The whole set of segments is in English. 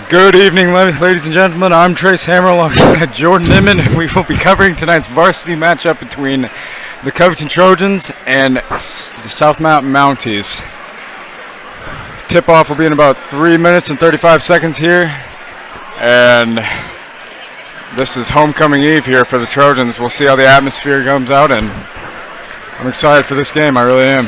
Good evening, ladies and gentlemen. I'm Trace Hammer alongside Jordan Inman, and we will be covering tonight's varsity matchup between the Covington Trojans and the South Mounties. Tip-off will be in about 3 minutes and 35 seconds here, and this is homecoming eve here for the Trojans. We'll see how the atmosphere comes out, and I'm excited for this game. I really am.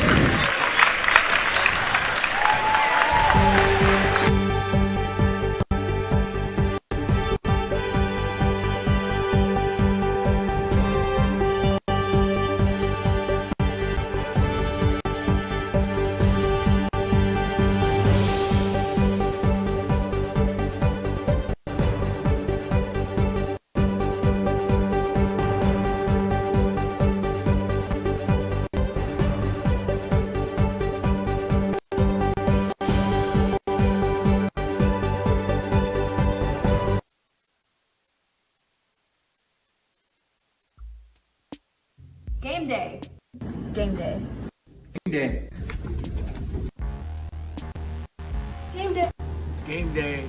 Game day. Game day. Game day. Game day. It's game day.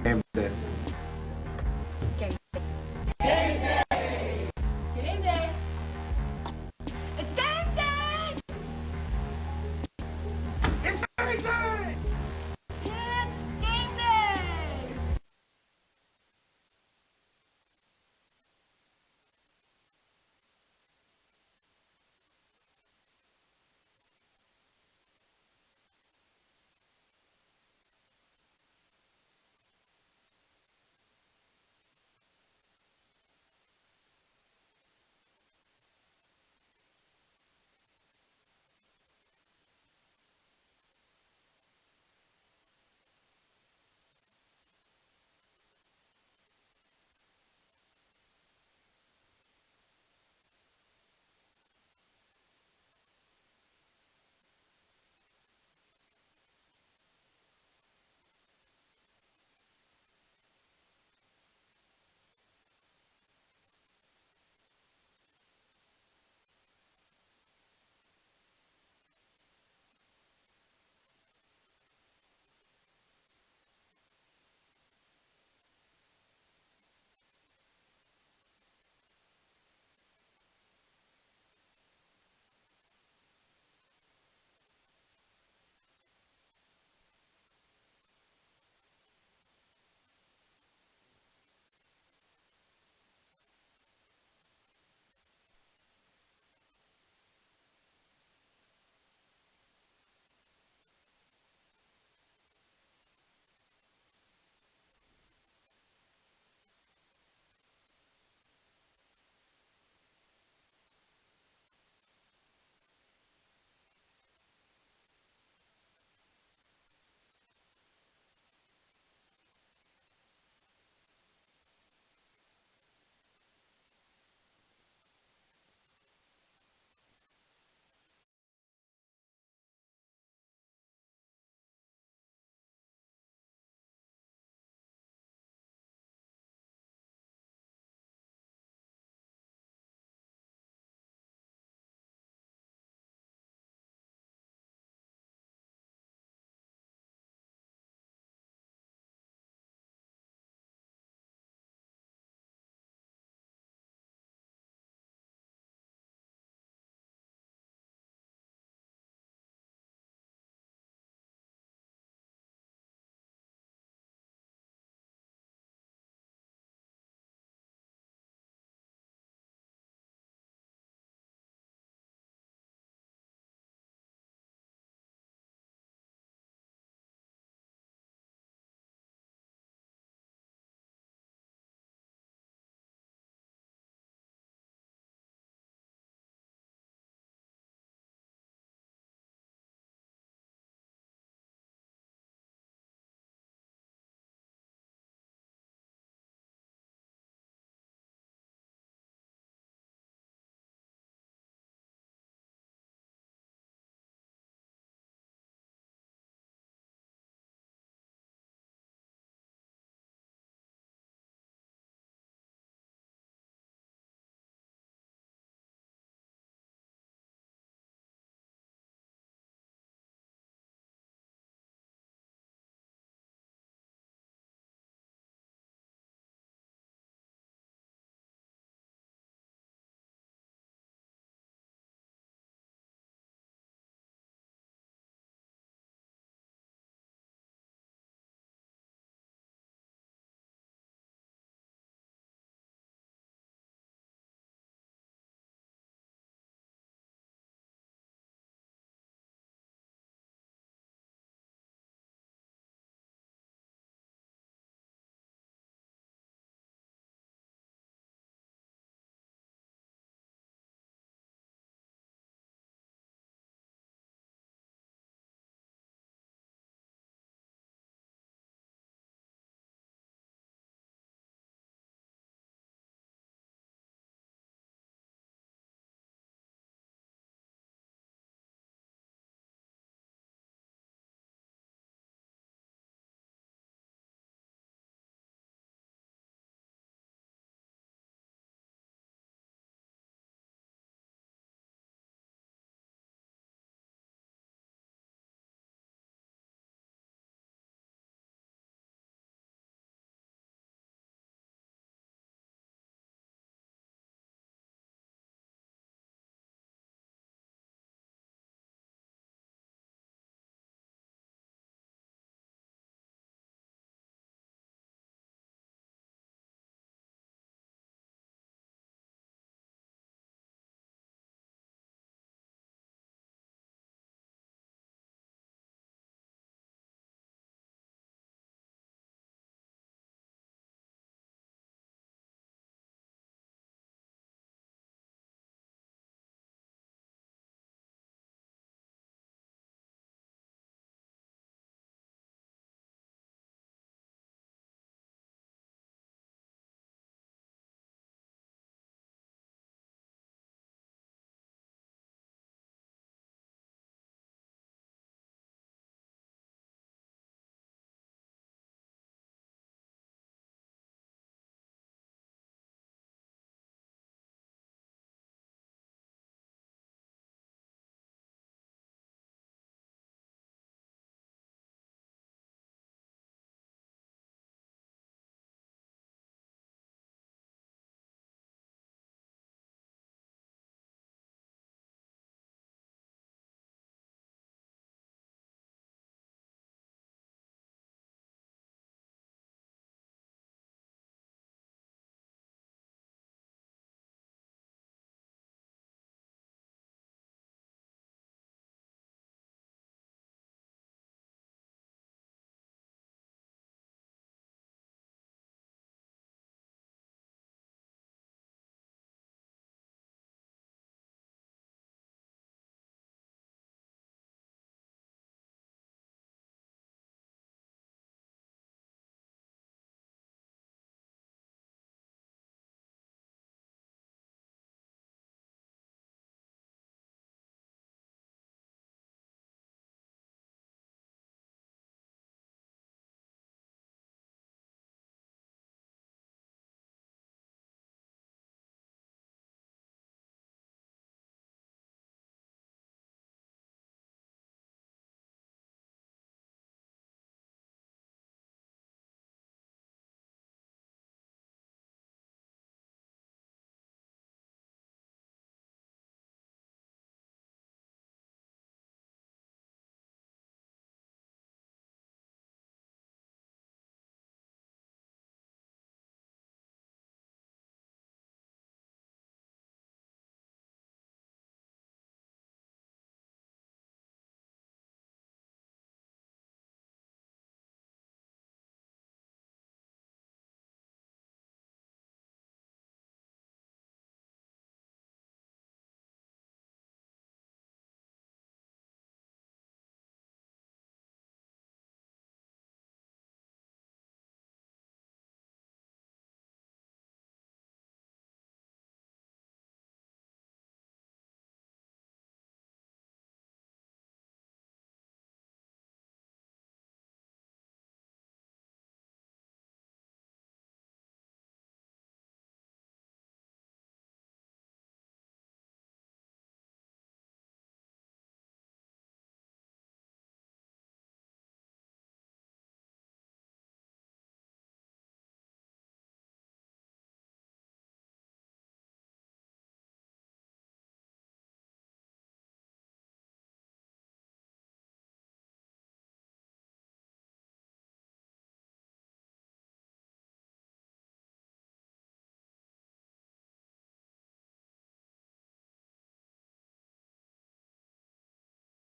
Game day. Game day. Game day. Game day. It's game day. It's game day. It's game day.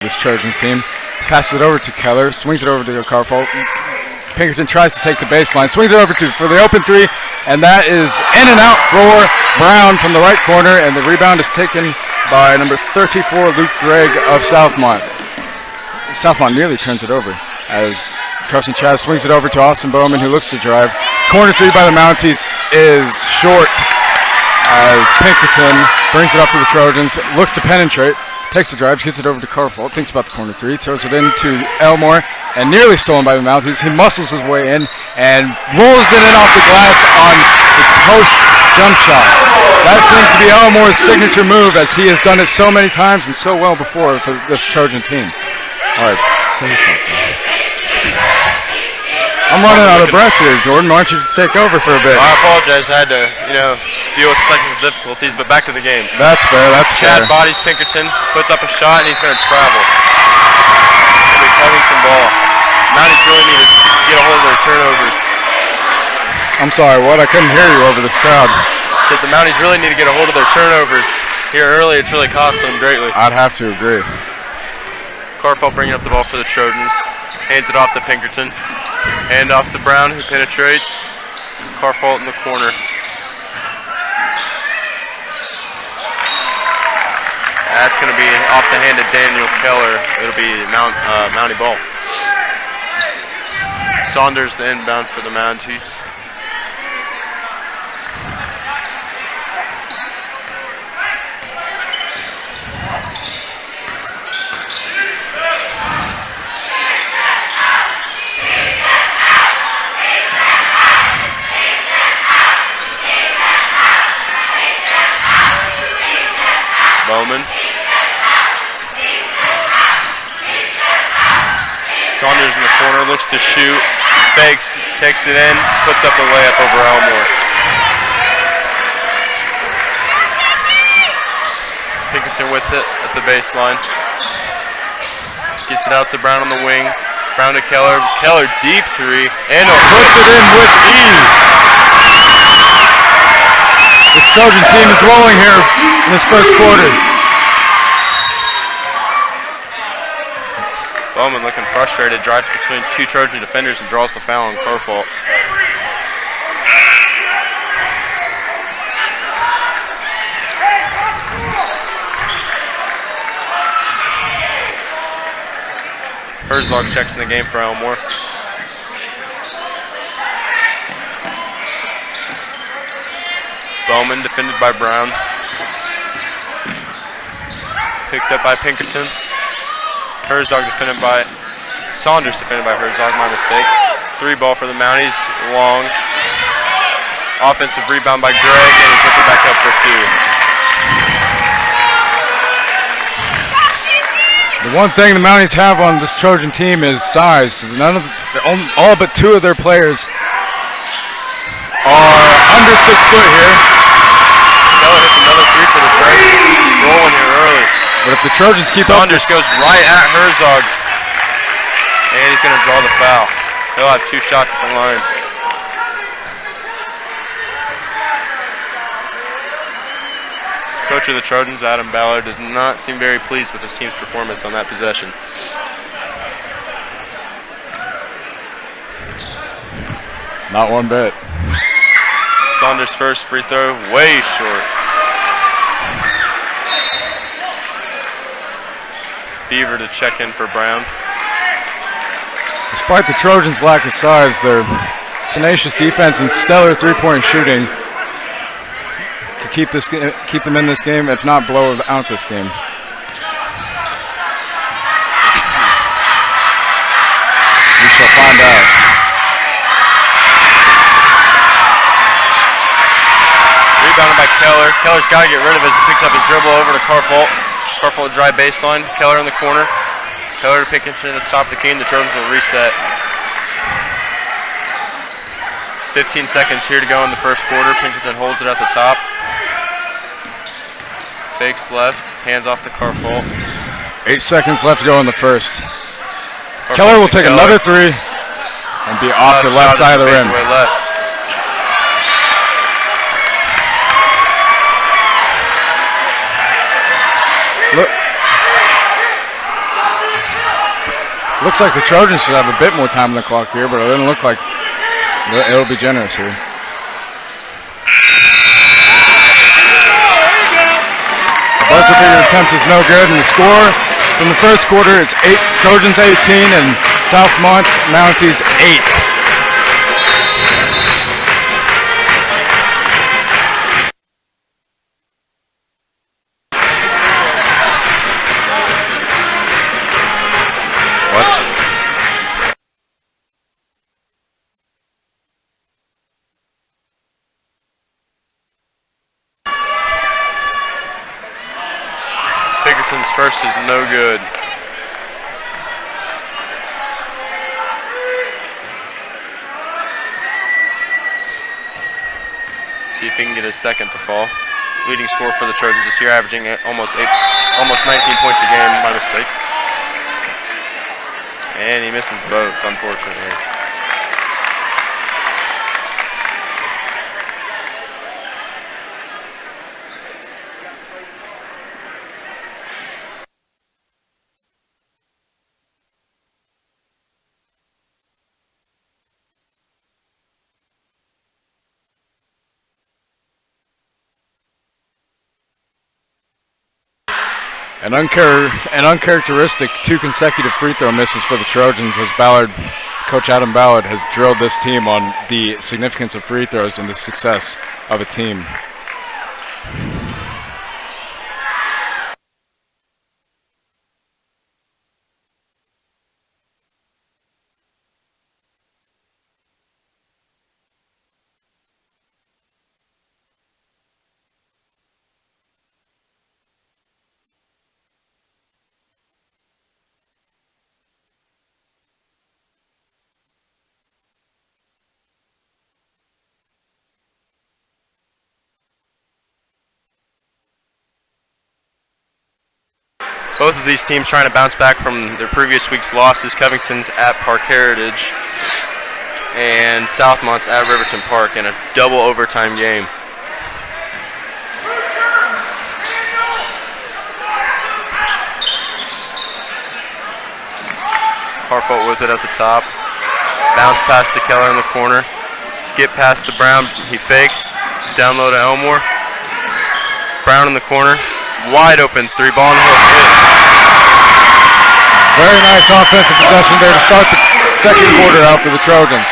this Trojan team. Passes it over to Keller, swings it over to Carfault. Pinkerton tries to take the baseline, swings it over for the open three, and that is in and out for Brown from the right corner, and the rebound is taken by number 34, Luke Gregg of Southmont. Southmont nearly turns it over as Carson Chaz swings it over to Austin Bowman, who looks to drive. Corner three by the Mounties is short as Pinkerton brings it up for the Trojans, looks to penetrate. Takes the drive, gives it over to Carfault, thinks about the corner three, throws it into Elmore, and nearly stolen by the Mounties. He muscles his way in and rolls it in off the glass on the post jump shot. That seems to be Elmore's signature move, as he has done it so many times and so well before for this Trojan team. All right, say something. I'm running out of breath here, Jordan. Why don't you take over for a bit? I apologize. I had to, deal with technical difficulties, but back to the game. That's fair. That's fair. Chad bodies Pinkerton, puts up a shot, and he's going to travel. It'll be Covington ball. Mounties really need to get a hold of their turnovers. I'm sorry, what? I couldn't hear you over this crowd. Said the Mounties really need to get a hold of their turnovers. Here early, it's really costing them greatly. I'd have to agree. Carfault bringing up the ball for the Trojans. Hands it off to Pinkerton. Hand off to Brown, who penetrates. Carfault in the corner. That's going to be off the hand of Daniel Keller. It'll be Mountie ball. Saunders the inbound for the Mounties. Bowman. Saunders in the corner, looks to shoot, fakes, takes it in, puts up the layup over Elmore. Pinkerton with it at the baseline. Gets it out to Brown on the wing. Brown to Keller. Keller deep three, and puts it in with ease. This Trojan team is rolling here in this first quarter. Bowman looking frustrated, drives between two Trojan defenders and draws the foul on Carfault. Herzog checks in the game for Elmore. Bowman defended by Brown. Picked up by Pinkerton. Herzog defended by Saunders, defended by Herzog, my mistake. Three ball for the Mounties, long. Offensive rebound by Gregg, and he puts it back up for two. The one thing the Mounties have on this Trojan team is size. All but two of their players are under 6 foot here. Keller hits another three for the Trojans. Rolling here early. But if the Trojans keep Saunders goes right at Herzog, and he's going to draw the foul. He'll have 2 shots at the line. Coach of the Trojans, Adam Ballard, does not seem very pleased with his team's performance on that possession. Not one bit. Saunders' first free throw, way short. Beaver to check in for Brown. Despite the Trojans' lack of size, their tenacious defense and stellar three-point shooting could keep them in this game, if not blow out this game. We shall find out. Rebounded by Keller. Keller's got to get rid of it as he picks up his dribble over to Carfault. Carfault dry baseline. Keller in the corner. Keller to Pinkerton at the top of the key, and the Trojans will reset. 15 seconds here to go in the first quarter. Pinkerton holds it at the top. Fakes left, hands off to Carfault. 8 seconds left to go in the first. Keller will take another three and be off the left side of the rim. Left. Looks like the Trojans should have a bit more time on the clock here, but it doesn't look like it'll be generous here. The buzzer beater attempt is no good, and the score from the first quarter is Trojans 18 and South Mounties 8. Pinkerton's first is no good. See if he can get his second to fall. Leading scorer for the Trojans this year, averaging almost 19 points a game by mistake. And he misses both, unfortunately. An uncharacteristic 2 consecutive free throw misses for the Trojans as Coach Adam Ballard has drilled this team on the significance of free throws and the success of a team. Both of these teams trying to bounce back from their previous week's losses. Covington's at Park Heritage and Southmont's at Riverton Park in a double overtime game. Harfoot with it at the top. Bounce pass to Keller in the corner. Skip pass to Brown. He fakes. Down low to Elmore. Brown in the corner. Wide open 3-ball in the hook. Very nice offensive possession there to start the second quarter out for the Trojans.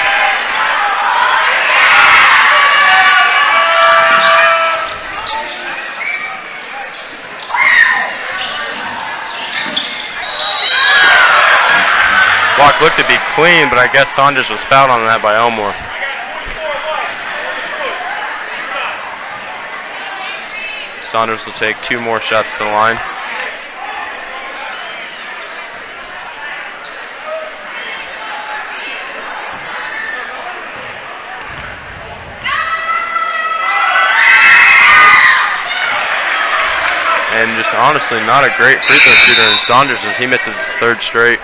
Block looked to be clean, but I guess Saunders was fouled on that by Elmore. Saunders will take 2 more shots to the line. And just honestly not a great free throw shooter in Saunders as he misses his 3rd straight.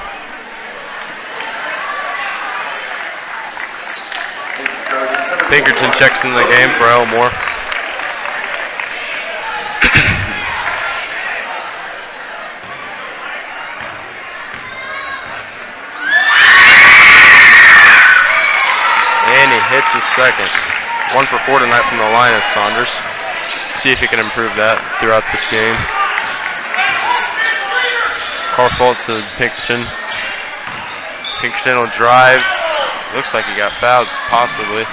Pinkerton checks in the game for Elmore. And he hits his second. 1 for 4 tonight from the line of Saunders. See if he can improve that throughout this game. Harfoot to Pinkerton. Pinkerton will drive. Looks like he got fouled, possibly.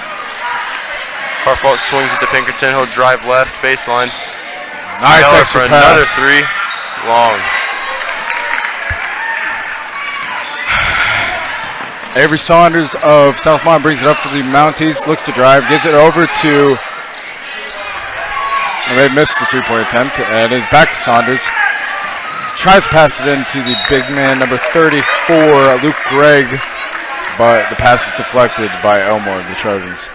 Harfoot swings it to Pinkerton. He'll drive left, baseline. Nice Keller extra for pass. another 3. Long. Avery Saunders of Southmont brings it up for the Mounties. Looks to drive. Gives it over to... And they missed the 3-point attempt. And it's back to Saunders. Tries to pass it into the big man, number 34, Luke Gregg. But the pass is deflected by Elmore of the Trojans.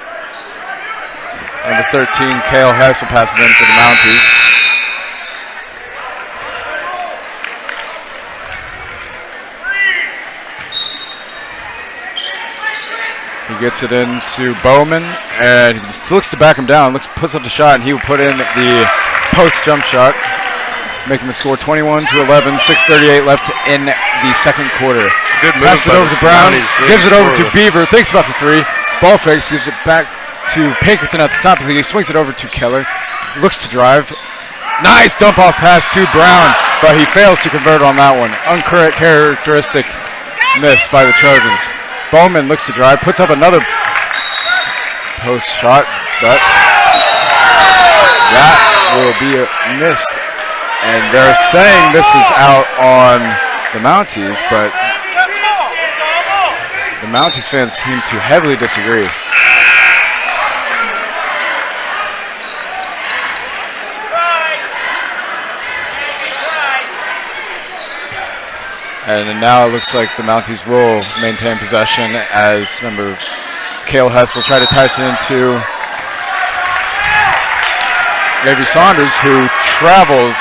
Number 13, Cale Hess will pass it in for the Mounties. He gets it into Bowman, and he looks to back him down, puts up the shot, and he will put in the post jump shot, making the score 21-11, 6:38 left in the second quarter. Good move. Passes it over to Brown. Gives it over to Beaver. Thinks about the three. Ball fakes. Gives it back to Pinkerton at the top of the key. Swings it over to Keller. Looks to drive. Nice dump off pass to Brown, but he fails to convert on that one. Uncharacteristic miss by the Trojans. Bowman looks to drive. Puts up another post shot, but that will be missed. And they're saying this is out on the Mounties, but the Mounties fans seem to heavily disagree. And now it looks like the Mounties will maintain possession as Cale Hess will try to touch it into Avery Saunders, who travels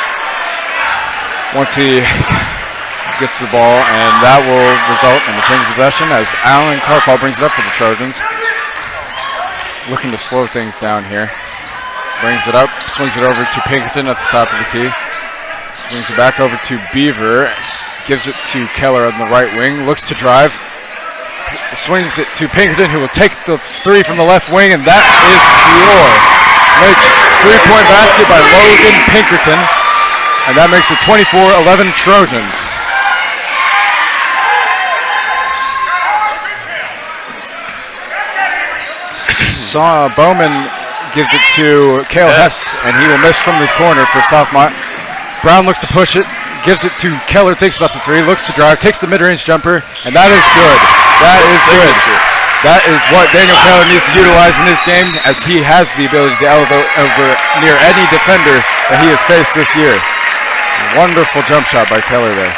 once he gets the ball, and that will result in a change of possession as Alan Carfall brings it up for the Trojans. Looking to slow things down here. Brings it up, swings it over to Pinkerton at the top of the key. Swings it back over to Beaver. Gives it to Keller on the right wing. Looks to drive. Swings it to Pinkerton, who will take the three from the left wing, and that is pure. Make 3-point basket by Logan Pinkerton, and that makes it 24-11 Trojans. Bowman gives it to Cale Hess, and he will miss from the corner for South Mont. Brown looks to push it, gives it to Keller, thinks about the three, looks to drive, takes the mid-range jumper, and that is good. That is good. That is what Daniel Keller needs to utilize in this game, as he has the ability to elevate over near any defender that he has faced this year. Wonderful jump shot by Keller there.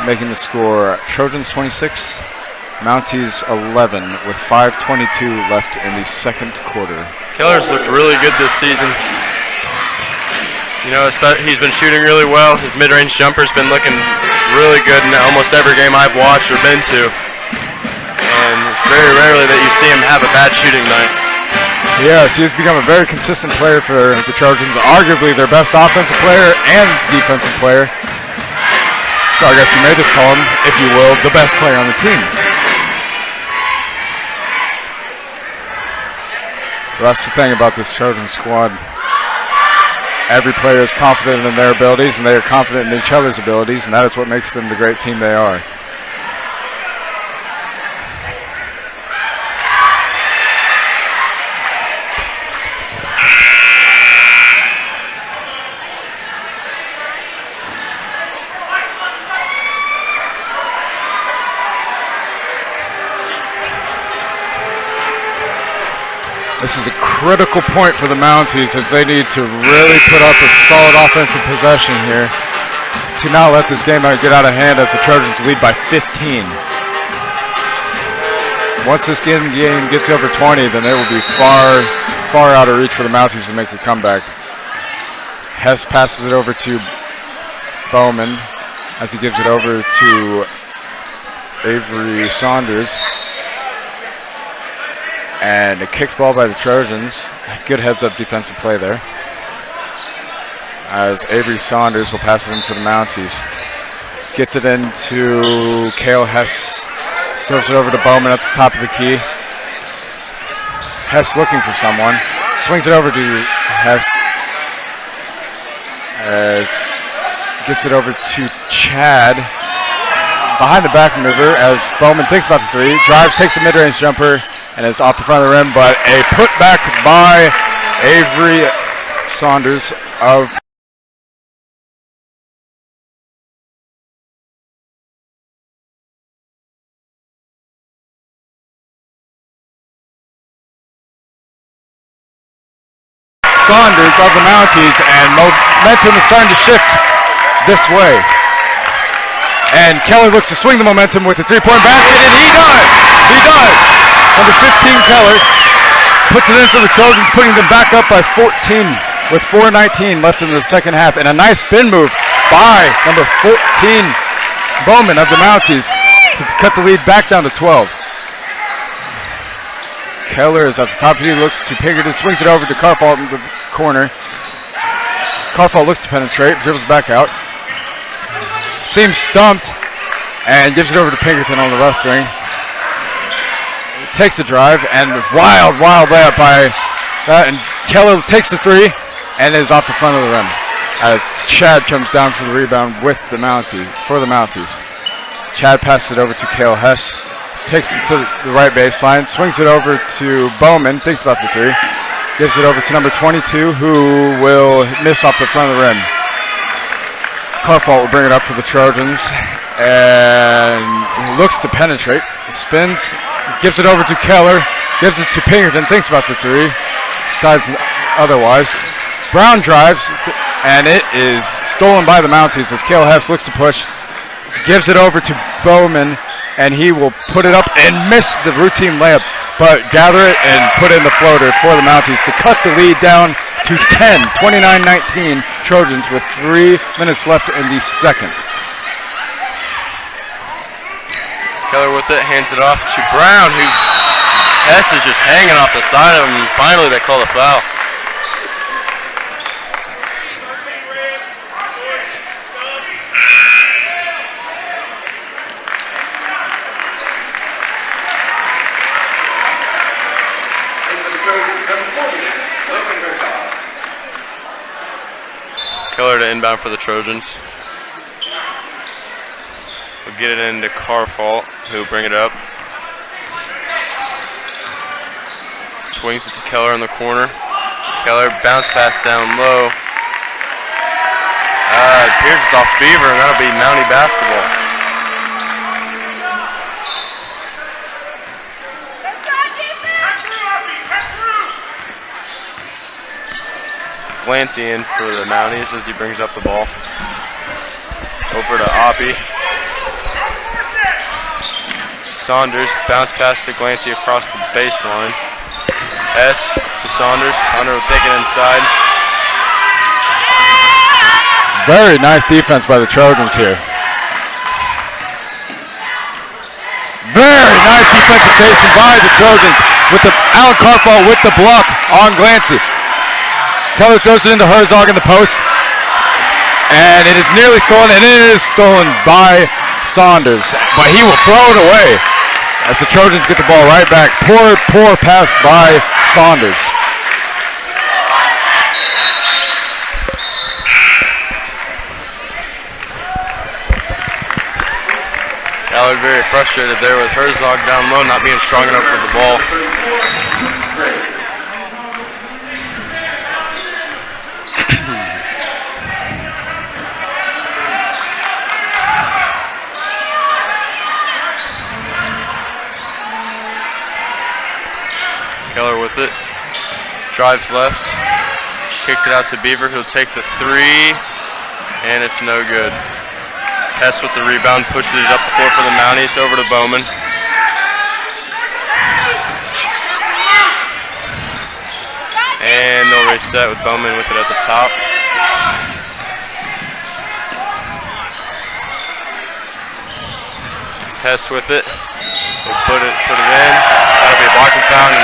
Making the score Trojans 26, Mounties 11, with 5:22 left in the second quarter. Keller's looked really good this season. You know, he's been shooting really well. His mid-range jumper's been looking really good in almost every game I've watched or been to. And it's very rarely that you see him have a bad shooting night. Yes, he has become a very consistent player for the Trojans, arguably their best offensive player and defensive player. So I guess you may just call him, if you will, the best player on the team. Well, that's the thing about this Trojan squad. Every player is confident in their abilities, and they are confident in each other's abilities, and that is what makes them the great team they are. This is a critical point for the Mounties, as they need to really put up a solid offensive possession here to not let this game get out of hand, as the Trojans lead by 15. Once this game gets over 20, then it will be far out of reach for the Mounties to make a comeback. Hess passes it over to Bowman as he gives it over to Avery Saunders. And a kicked ball by the Trojans. Good heads-up defensive play there, as Avery Saunders will pass it in for the Mounties. Gets it into Cale Hess. Throws it over to Bowman at the top of the key. Hess looking for someone. Swings it over to Hess. As gets it over to Chad. Behind the back maneuver as Bowman thinks about the three. Drives, takes the mid-range jumper, and it's off the front of the rim, but a putback by Avery Saunders of the Mounties, and momentum is starting to shift this way. And Keller looks to swing the momentum with a three-point basket, and he does! He does! Number 15, Keller, puts it in for the Trojans, putting them back up by 14 with 4:19 left in the second half. And a nice spin move by number 14, Bowman of the Mounties, to cut the lead back down to 12. Keller is at the top. He looks to Pinkerton, swings it over to Carfall in the corner. Carfall looks to penetrate, dribbles back out. Seems stumped, and gives it over to Pinkerton on the left wing. Takes the drive, and wild layup by that, and Keller takes the three, and is off the front of the rim as Chad comes down for the rebound with the for the Mounties. Chad passes it over to Cale Hess, takes it to the right baseline, swings it over to Bowman, thinks about the three, gives it over to number 22, who will miss off the front of the rim. Carfault will bring it up for the Trojans, and he looks to penetrate. He spins, gives it over to Keller, gives it to Pinkerton, thinks about the three, decides otherwise. Brown drives, and it is stolen by the Mounties as Cale Hess looks to push, gives it over to Bowman, and he will put it up and miss the routine layup, but gather it and put in the floater for the Mounties to cut the lead down to 10, 29-19 Trojans with 3 minutes left in the second. Keller with it, hands it off to Brown, who Hess is just hanging off the side of him, and finally they call a foul. Keller to inbound for the Trojans. We'll get it into Carfault, who will bring it up. Swings it to Keller in the corner. Keller bounce pass down low. It appears it's off Beaver, and that'll be Mountie basketball. Glancy in for the Mounties as he brings up the ball. Over to Oppie. Saunders, bounce pass to Glancy across the baseline. S to Saunders. Saunders will take it inside. Very nice defense by the Trojans here. Very nice defensive by the Trojans with the Alan Carfault with the block on Glancy. Keller throws it into Herzog in the post, and it is nearly stolen, and it is stolen by Saunders, but he will throw it away as the Trojans get the ball right back. Poor pass by Saunders. Keller very frustrated there with Herzog down low, not being strong enough with the ball. Keller with it, drives left, kicks it out to Beaver, who'll take the three, and it's no good. Hess with the rebound, pushes it up the floor for the Mounties, over to Bowman. And they'll reset with Bowman with it at the top. Hess with it, will put it in. That'll be a blocking foul and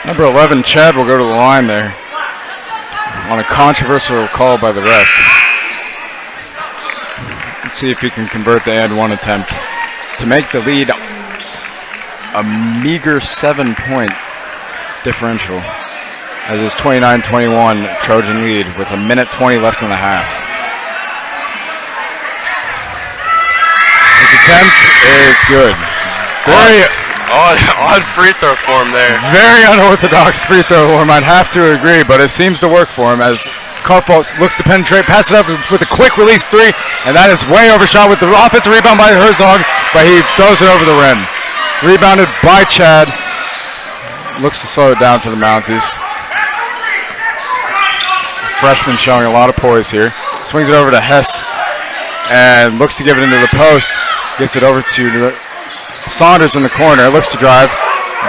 Number 11, Chad, will go to the line there on a controversial call by the ref. Let's see if he can convert the and one attempt to make the lead a meager 7-point differential as it's 29-21 Trojan lead with a minute 20 left in the half. His attempt is good. Very odd free throw for him there. Very unorthodox free throw form, I'd have to agree, but it seems to work for him as Carfault looks to penetrate, pass it up with a quick release three, and that is way overshot with the offensive rebound by Herzog, but he throws it over the rim. Rebounded by Chad. Looks to slow it down for the Mounties. Freshman showing a lot of poise here. Swings it over to Hess and looks to give it into the post. Gets it over to Saunders in the corner. Looks to drive.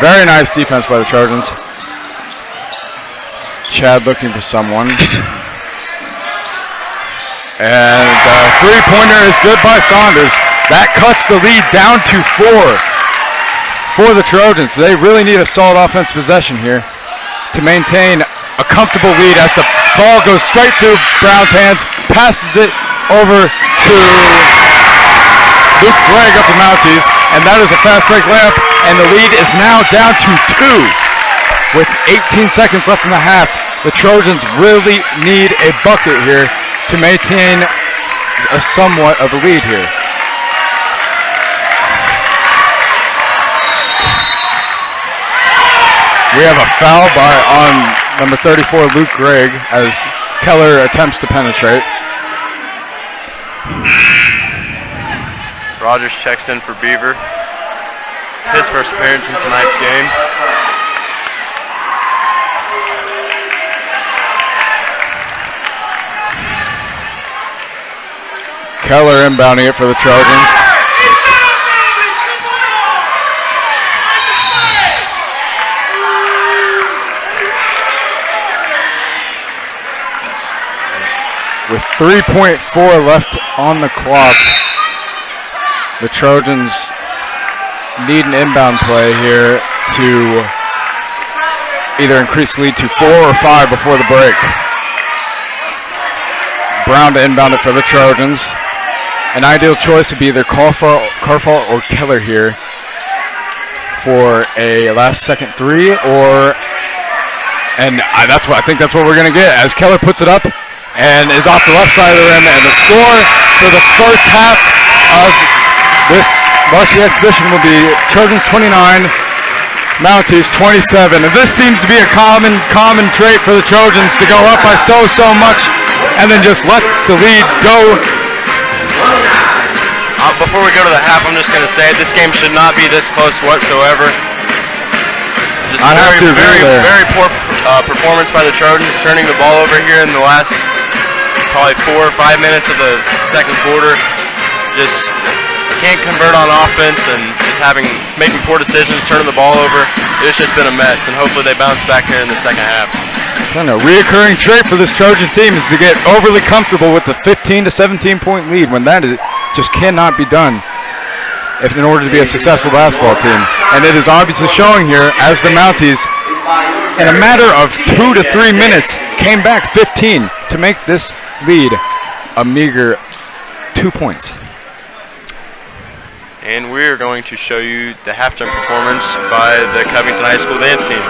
Very nice defense by the Trojans. Chad looking for someone. And three-pointer is good by Saunders. That cuts the lead down to 4 for the Trojans. They really need a solid offense possession here to maintain a comfortable lead as the ball goes straight through Brown's hands, passes it over to Luke Gregg of the Mounties, and that is a fast break layup, and the lead is now down to 2 with 18 seconds left in the half. The Trojans really need a bucket here to maintain a somewhat of a lead here. We have a foul on number 34, Luke Gregg, as Keller attempts to penetrate. Rogers checks in for Beaver. His first appearance in tonight's game. Keller inbounding it for the Trojans. With 3.4 left on the clock, the Trojans need an inbound play here to either increase the lead to 4 or 5 before the break. Brown to inbound it for the Trojans. An ideal choice would be either Carfault or Keller here for a last second three, I think that's what we're gonna get as Keller puts it up and is off the left side of the rim, and the score for the first half of this varsity exhibition will be Trojans 29, Mounties 27. And this seems to be a common trait for the Trojans to go up by so much and then just let the lead go. Before we go to the half, I'm just going to say this game should not be this close whatsoever. Just very poor performance by the Trojans, turning the ball over here in the last probably 4 or 5 minutes of the second quarter. Just can't convert on offense and just making poor decisions, turning the ball over. It's just been a mess, and hopefully they bounce back here in the second half. A reoccurring trait for this Trojan team is to get overly comfortable with the 15 to 17 point lead when that just cannot be done in order to be a successful basketball team. And it is obviously showing here as the Mounties, in a matter of 2 to 3 minutes, came back 15 to make this lead a meager 2 points. And we're going to show you the halftime performance by the Covington High School dance team.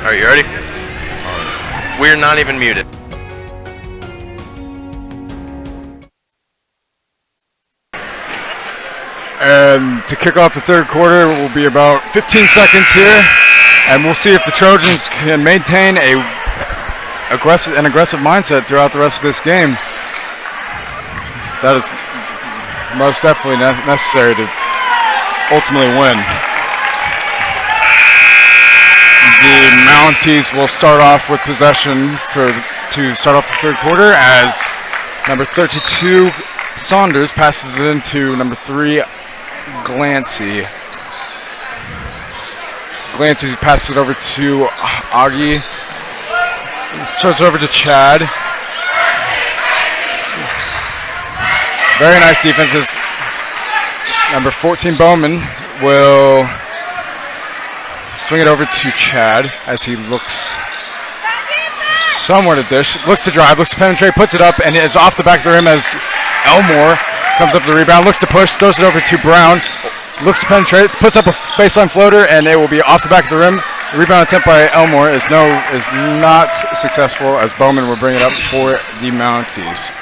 All right, you ready? We're not even muted. And to kick off the third quarter will be about 15 seconds here, and we'll see if the Trojans can maintain an aggressive mindset throughout the rest of this game. That is most definitely necessary to ultimately win. The Mounties will start off with possession to start off the third quarter as number 32 Saunders passes it into number 3 Glancy. Glancy passes it over to Augie. Throws it over to Chad. Very nice defenses. Number 14 Bowman will swing it over to Chad as he looks somewhere to dish. Looks to drive, looks to penetrate, puts it up, and is off the back of the rim as Elmore comes up the rebound, looks to push, throws it over to Brown. Looks to penetrate, puts up a baseline floater, and it will be off the back of the rim. The rebound attempt by Elmore is not successful as Bowman will bring it up for the Mounties.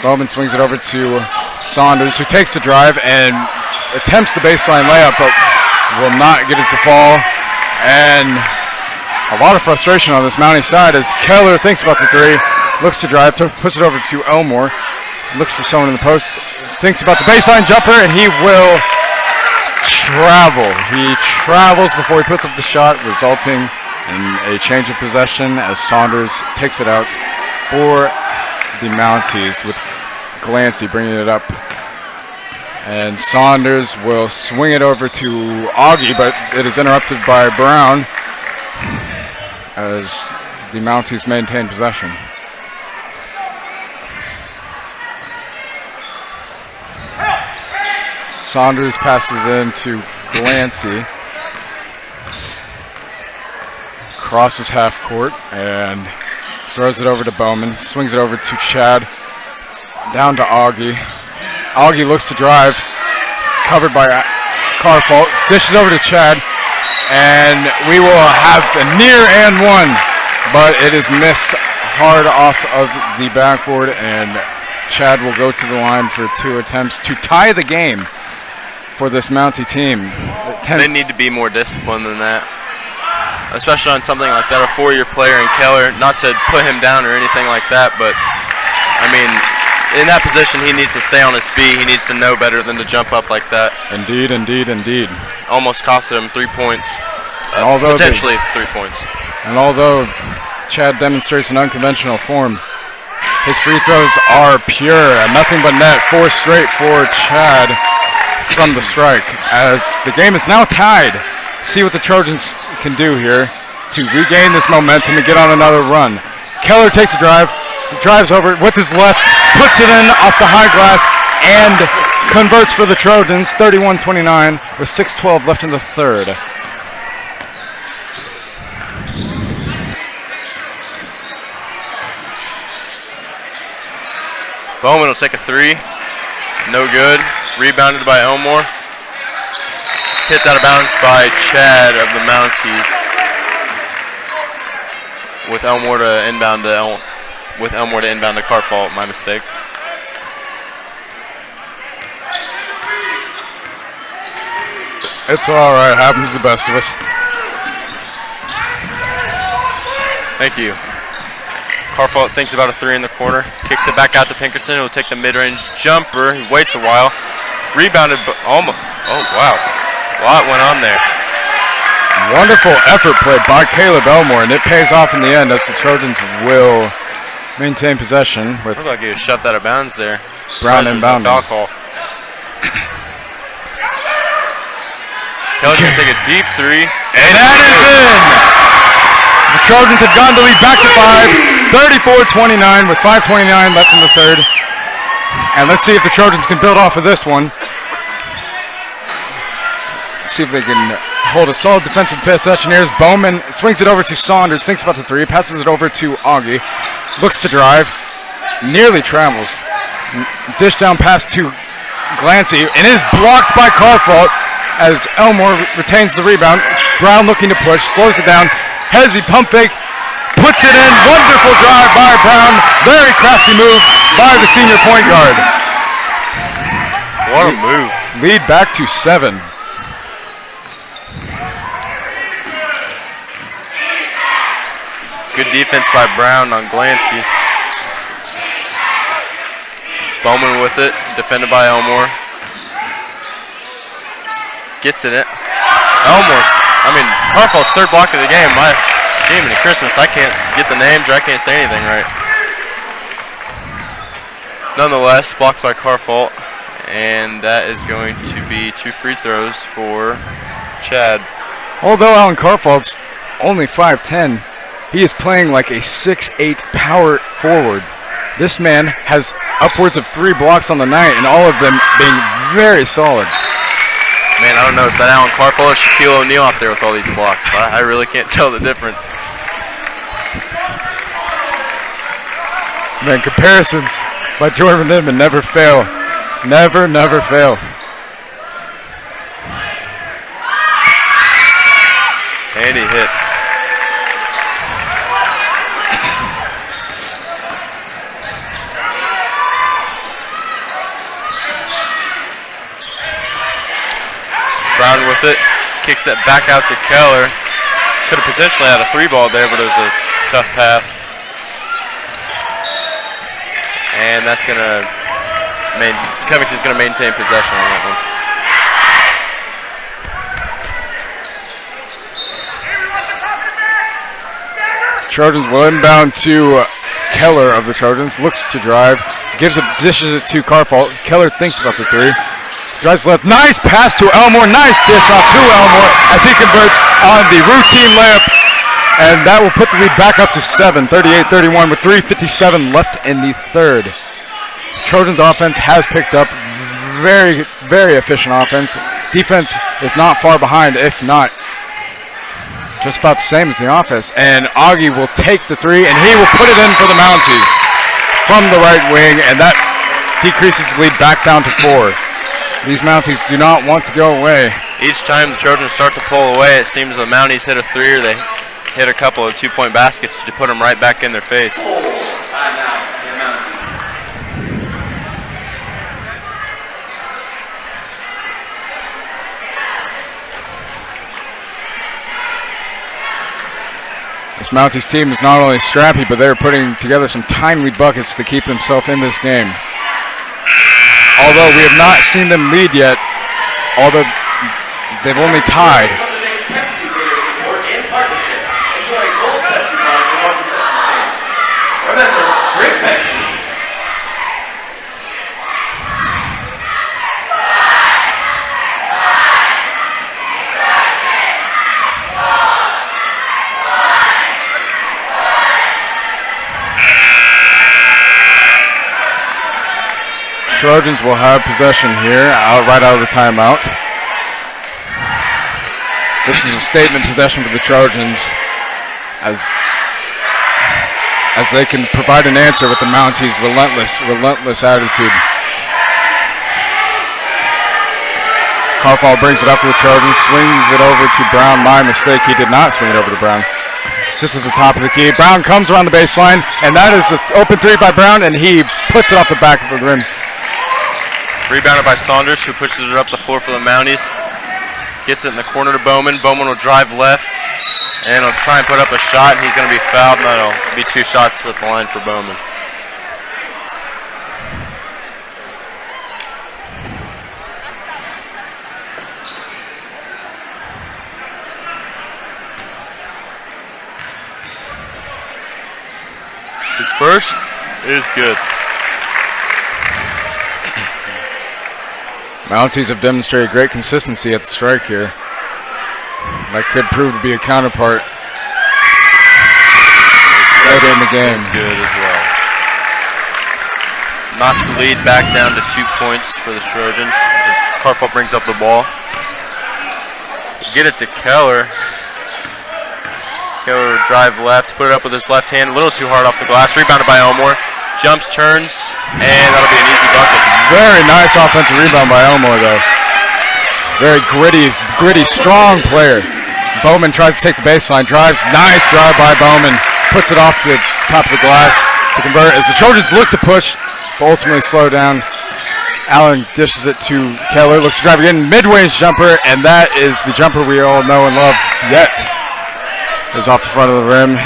Bowman swings it over to Saunders, who takes the drive and attempts the baseline layup, but will not get it to fall. And a lot of frustration on this Mountie side as Keller thinks about the three, looks to drive, puts it over to Elmore, looks for someone in the post, thinks about the baseline jumper, and he will travel. He travels before he puts up the shot, resulting in a change of possession as Saunders takes it out for the Mounties with Glancy bringing it up. And Saunders will swing it over to Augie, but it is interrupted by Brown as the Mounties maintain possession. Saunders passes into Glancy. Crosses half court and throws it over to Bowman. Swings it over to Chad. Down to Augie. Augie looks to drive. Covered by Carfault. Dishes over to Chad. And we will have a near and one. But it is missed hard off of the backboard. And Chad will go to the line for 2 attempts to tie the game for this Mountie team. They need to be more disciplined than that, especially on something like that. A 4-year player in Keller, not to put him down or anything like that, but I mean, in that position, he needs to stay on his feet. He needs to know better than to jump up like that. Indeed, indeed, indeed. Almost costed him 3 points, potentially 3 points. And although Chad demonstrates an unconventional form, his free throws are pure and nothing but net. 4 straight for Chad from the strike, as the game is now tied. See what the Trojans can do here to regain this momentum and get on another run. Keller takes a drive, drives over with his left, puts it in off the high glass, and converts for the Trojans, 31-29, with 6:12 left in the third. Bowman will take a 3, no good. Rebounded by Elmore. Tipped out of bounds by Chad of the Mounties. With Elmore to inbound to Carfault, my mistake. It's all right. Happens to the best of us. Thank you. Carfault thinks about a 3 in the corner. Kicks it back out to Pinkerton. He'll take the mid-range jumper. He waits a while. Rebounded, almost. Oh, wow. A lot went on there. Wonderful effort played by Caleb Elmore, and it pays off in the end as the Trojans will maintain possession with. Looked like he was shoved out of bounds there. Brown inbounding. Foul call. Kelly's going to take a deep 3. And that is in! The Trojans have gone to lead back to 5, 34-29 with 5:29 left in the third. And let's see if the Trojans can build off of this one. See if they can hold a solid defensive possession here. Bowman swings it over to Saunders, thinks about the 3, passes it over to Augie, looks to drive, nearly travels. Dish down pass to Glancy, and it is blocked by Carfault as Elmore retains the rebound, Brown looking to push, slows it down. Hezzy pump fake, puts it in. Wonderful drive by Brown. Very crafty move by the senior point guard. What a move. Lead back to 7. Good defense by Brown on Glancy. Bowman with it, defended by Elmore. Gets it. Carfall's third block of the game. My game into Christmas, I can't get the names or I can't say anything right. Nonetheless, blocked by Carfall, and that is going to be 2 free throws for Chad. Although Alan Carfall's only 5'10", he is playing like a 6'8" power forward. This man has upwards of 3 blocks on the night, and all of them being very solid. Man, I don't know. Is that Alan Carfall or Shaquille O'Neal out there with all these blocks? I really can't tell the difference. Man, comparisons by Jordan Inman never fail. Never, never fail. And he hits. Brown with it, kicks it back out to Keller. Could have potentially had a 3-ball there, but it was a tough pass. And that's gonna Covington's gonna maintain possession on that one. Trojans will inbound to Keller of the Trojans. Looks to drive, dishes it to Carfall. Keller thinks about the 3. Drives left, nice pass to Elmore, nice dish off to Elmore as he converts on the routine layup, and that will put the lead back up to 7, 38-31 with 3:57 left in the third. Trojans offense has picked up, very, very efficient offense. Defense is not far behind, if not just about the same as the offense, and Augie will take the 3, and he will put it in for the Mounties from the right wing, and that decreases the lead back down to 4. These Mounties do not want to go away. Each time the Trojans start to pull away, it seems the Mounties hit a 3 or they hit a couple of 2-point baskets to put them right back in their face. This Mounties team is not only scrappy, but they're putting together some timely buckets to keep themselves in this game. Although we have not seen them lead yet, although they've only tied. Trojans will have possession here, right out of the timeout. This is a statement possession for the Trojans, as they can provide an answer with the Mounties' relentless attitude. Carfall brings it up for the Trojans, swings it over to Brown. My mistake, he did not swing it over to Brown. Sits at the top of the key. Brown comes around the baseline, and that is an open 3 by Brown, and he puts it off the back of the rim. Rebounded by Saunders, who pushes it up the floor for the Mounties. Gets it in the corner to Bowman. Bowman will drive left, and he'll try and put up a shot, and he's going to be fouled, and that'll be 2 shots at the line for Bowman. His first is good. Mounties have demonstrated great consistency at the strike here. That could prove to be a counterpart later in the game. That's good as well. Knocks the lead back down to 2 points for the Trojans as Carfall brings up the ball. Get it to Keller. Keller will drive left, put it up with his left hand, a little too hard off the glass. Rebounded by Elmore. Jumps, turns, and that'll be an easy bucket. Very nice offensive rebound by Elmore, though. Very gritty, strong player. Bowman tries to take the baseline, drives, nice drive by Bowman, puts it off the top of the glass to convert as the Trojans look to push, but ultimately slow down. Allen dishes it to Keller, looks to drive again, mid-range jumper, and that is the jumper we all know and love yet. Is off the front of the rim.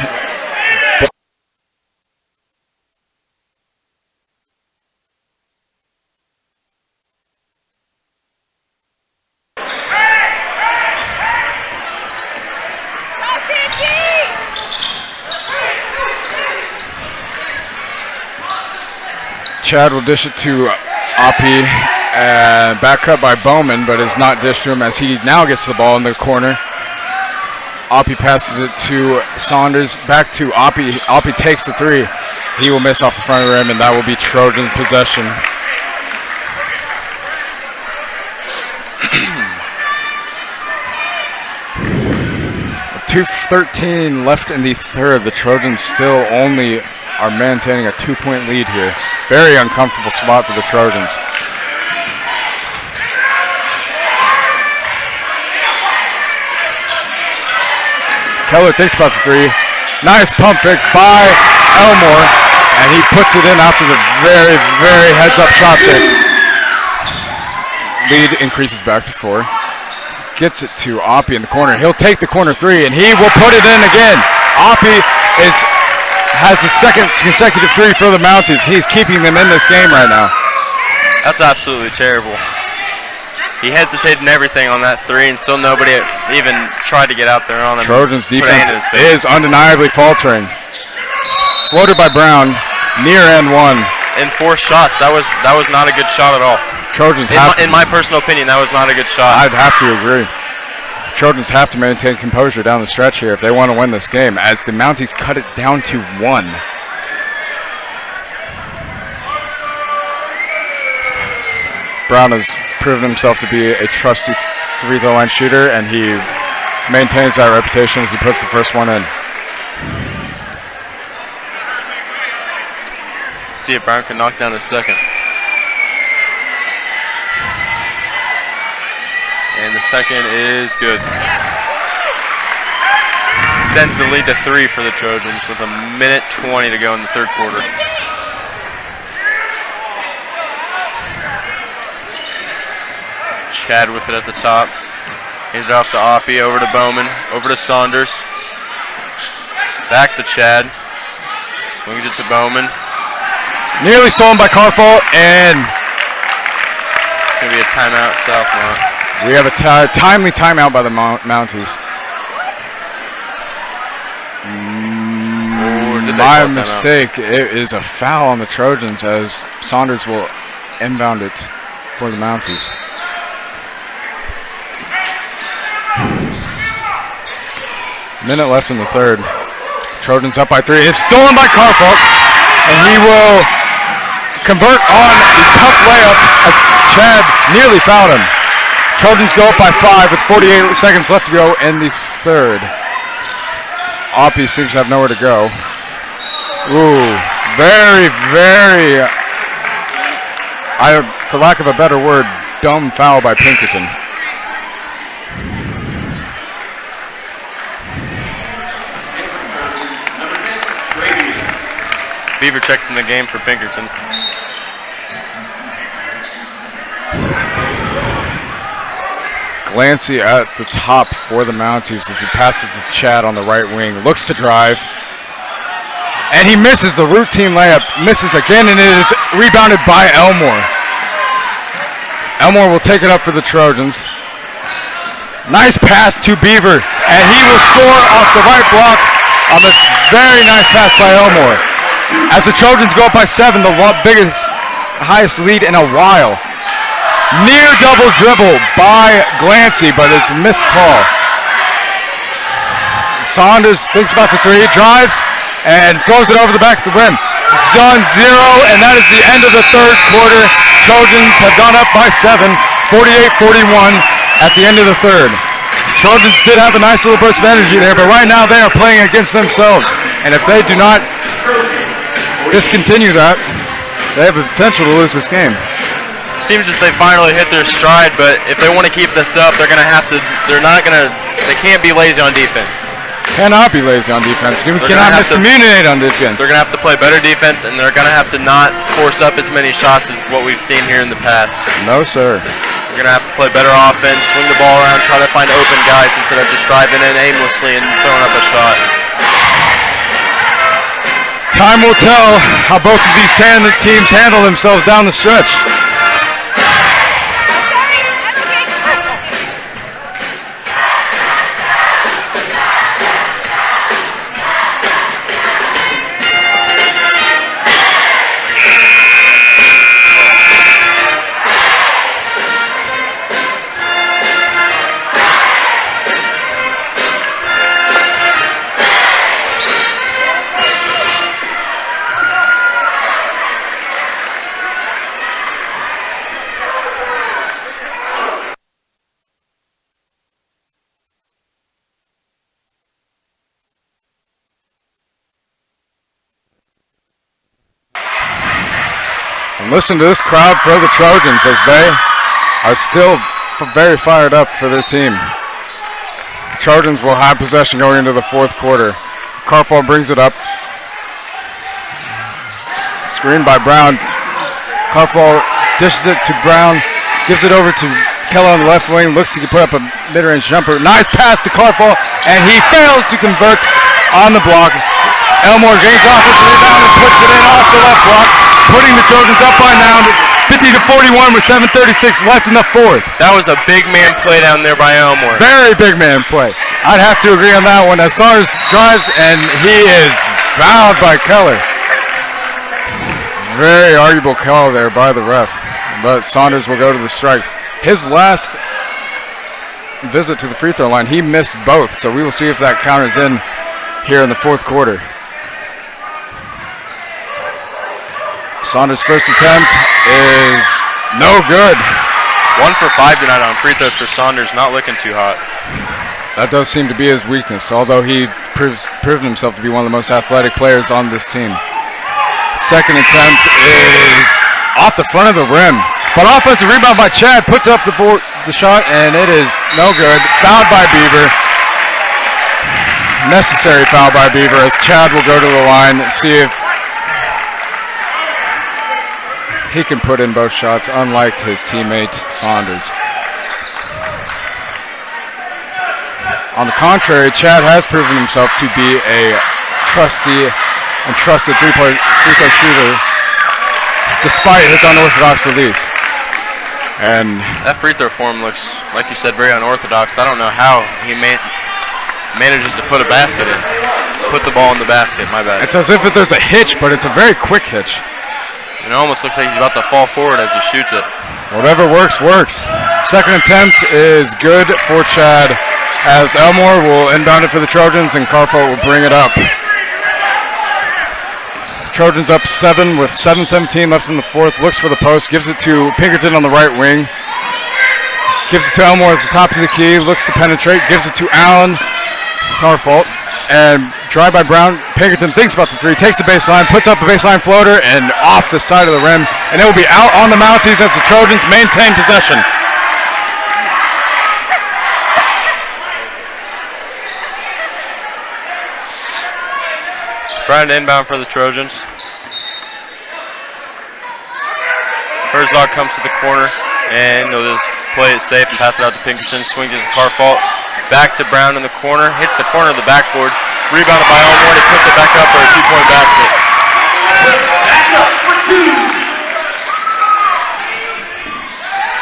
Chad will dish it to Oppie, and back cut by Bowman, but is not dished to him as he now gets the ball in the corner. Oppie passes it to Saunders, back to Oppie. Oppie takes the three. He will miss off the front of the rim, and that will be Trojan possession. With 2:13 left in the third. The Trojans still only are maintaining a 2-point lead here. Very uncomfortable spot for the Trojans. Keller thinks about the three. Nice pump fake by Elmore, and he puts it in after the very, very heads-up shot fake. Lead increases back to 4. Gets it to Oppie in the corner. He'll take the corner three, and he will put it in again. Oppie has the second consecutive three for the Mounties. He's keeping them in this game right now. That's absolutely terrible. He hesitated and everything on that three, and still nobody even tried to get out there on him. Trojans defense is undeniably faltering. Floated by Brown, near end one. In 4 shots, that was not a good shot at all. Trojans in my personal opinion, that was not a good shot. I'd have to agree. Trojans have to maintain composure down the stretch here if they want to win this game, as the Mounties cut it down to 1. Brown has proven himself to be a trusty three-throw line shooter, and he maintains that reputation as he puts the first one in. See if Brown can knock down a second. And the second is good. Sends the lead to 3 for the Trojans with 1:20 to go in the third quarter. Chad with it at the top. Hands it off to Oppie, over to Bowman, over to Saunders. Back to Chad. Swings it to Bowman. Nearly stolen by Carfall, and it's going to be a timeout, South Mont. We have a timely timeout by the Mounties. My mistake. It is a foul on the Trojans as Saunders will inbound it for the Mounties. Minute left in the third. Trojans up by 3. It's stolen by Carfall, and he will convert on the tough layup as Chad nearly fouled him. Trojans go up by 5 with 48 seconds left to go in the third. Oppie seems to have nowhere to go. Ooh, very, very, for lack of a better word, dumb foul by Pinkerton. Beaver checks in the game for Pinkerton. Glancy at the top for the Mounties as he passes to Chad on the right wing. Looks to drive. And he misses the routine layup. Misses again, and it is rebounded by Elmore. Elmore will take it up for the Trojans. Nice pass to Beaver, and he will score off the right block on the very nice pass by Elmore. As the Trojans go up by 7, the biggest, highest lead in a while. Near double dribble by Glancy, but it's a missed call. Saunders thinks about the 3, drives, and throws it over the back of the rim. It's done 0, and that is the end of the third quarter. Trojans have gone up by 7, 48-41 at the end of the third. Trojans did have a nice little burst of energy there, but right now they are playing against themselves. And if they do not discontinue that, they have the potential to lose this game. Seems as they finally hit their stride, but if they want to keep this up, they're not going to They can't be lazy on defense. Cannot be lazy on defense. You They're cannot gonna have to- miscommunicate on defense. They're going to have to play better defense, and they're going to have to not force up as many shots as what we've seen here in the past. No, sir. They're going to have to play better offense, swing the ball around, try to find open guys instead of just driving in aimlessly and throwing up a shot. Time will tell how both of these teams handle themselves down the stretch. And listen to this crowd for the Trojans as they are still very fired up for their team. Trojans will have possession going into the fourth quarter. Carfall brings it up. Screen by Brown. Carfall dishes it to Brown, gives it over to Keller on the left wing, looks to put up a mid-range jumper. Nice pass to Carfall, and he fails to convert on the block. Elmore gains offensive rebound and puts it in off the left block, putting the Trojans up by now 50-41 with 7:36 left in the fourth. That was a big man play down there by Elmore. Very big man play. I'd have to agree on that one as Saunders drives and he is fouled by Keller. Very arguable call there by the ref, but Saunders will go to the strike. His last visit to the free throw line, he missed both, so we will see if that counters in here in the fourth quarter. Saunders' first attempt is no good. 1 for 5 tonight on free throws for Saunders, not looking too hot. That does seem to be his weakness, although he proven himself to be one of the most athletic players on this team. Second attempt is off the front of the rim, but offensive rebound by Chad, puts up the shot, and it is no good. Fouled by Beaver. Necessary foul by Beaver as Chad will go to the line and see if he can put in both shots, unlike his teammate Saunders. On the contrary, Chad has proven himself to be a trusted three-point shooter despite his unorthodox release. And that free throw form looks, like you said, very unorthodox. I don't know how he manages to put a basket in. Put the ball in the basket, my bad. It's as if there's a hitch, but it's a very quick hitch. And it almost looks like he's about to fall forward as he shoots it. Whatever works, works. Second attempt is good for Chad as Elmore will inbound it for the Trojans and Carfall will bring it up. Trojans up 7 with 7:17 left in the fourth. Looks for the post, gives it to Pinkerton on the right wing. Gives it to Elmore at the top of the key, looks to penetrate, gives it to Allen. Carfall. And drive by Brown. Pinkerton thinks about the three, takes the baseline, puts up a baseline floater, and off the side of the rim. And it will be out on the Mounties as the Trojans maintain possession. Brown inbound for the Trojans. Herzog comes to the corner, and he'll just play it safe and pass it out to Pinkerton. Swings it to Carfall. Back to Brown in the corner. Hits the corner of the backboard. Rebounded by Elmore. He puts it back up for a two-point basket.